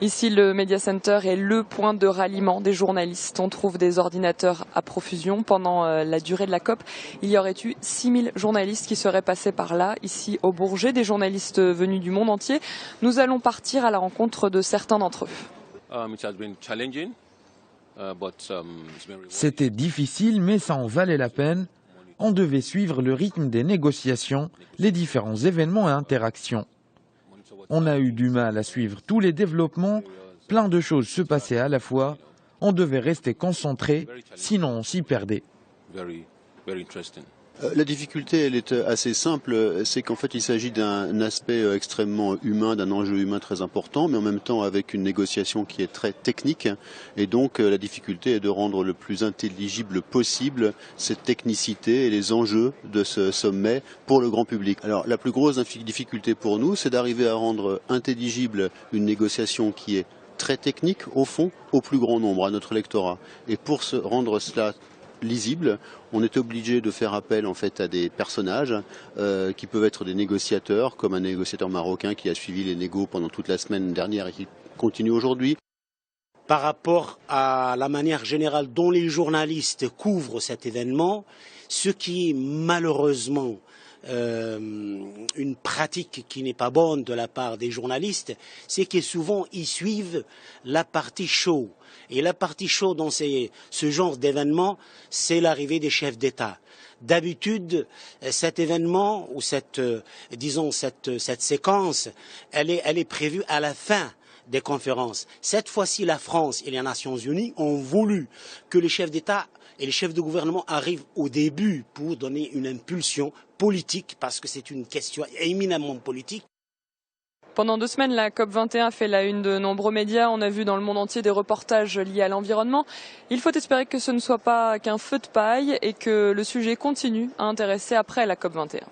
Ici, le Media Center est le point de ralliement des journalistes. On trouve des ordinateurs à profusion. Pendant la durée de la COP, il y aurait eu 6000 journalistes qui seraient passés par là, ici au Bourget, des journalistes venus du monde entier. Nous allons partir à la rencontre de certains d'entre eux. C'était difficile, mais ça en valait la peine. On devait suivre le rythme des négociations, les différents événements et interactions. On a eu du mal à suivre tous les développements, plein de choses se passaient à la fois. On devait rester concentré, sinon on s'y perdait. La difficulté, elle est assez simple, c'est qu'en fait il s'agit d'un aspect extrêmement humain, d'un enjeu humain très important, mais en même temps avec une négociation qui est très technique, et donc la difficulté est de rendre le plus intelligible possible cette technicité et les enjeux de ce sommet pour le grand public. Alors la plus grosse difficulté pour nous, c'est d'arriver à rendre intelligible une négociation qui est très technique, au fond, au plus grand nombre, à notre lectorat. Et pour rendre cela lisible, on est obligé de faire appel en fait à des personnages qui peuvent être des négociateurs, comme un négociateur marocain qui a suivi les négos pendant toute la semaine dernière et qui continue aujourd'hui. Par rapport à la manière générale dont les journalistes couvrent cet événement, ce qui est malheureusement une pratique qui n'est pas bonne de la part des journalistes, c'est que souvent ils suivent la partie show. Et la partie show dans ce genre d'événement, c'est l'arrivée des chefs d'État. D'habitude, cet événement ou cette séquence, elle est prévue à la fin des conférences. Cette fois-ci, la France et les Nations Unies ont voulu que les chefs d'État et les chefs de gouvernement arrivent au début pour donner une impulsion politique, parce que c'est une question éminemment politique. Pendant 2 semaines, la COP21 fait la une de nombreux médias. On a vu dans le monde entier des reportages liés à l'environnement. Il faut espérer que ce ne soit pas qu'un feu de paille et que le sujet continue à intéresser après la COP21.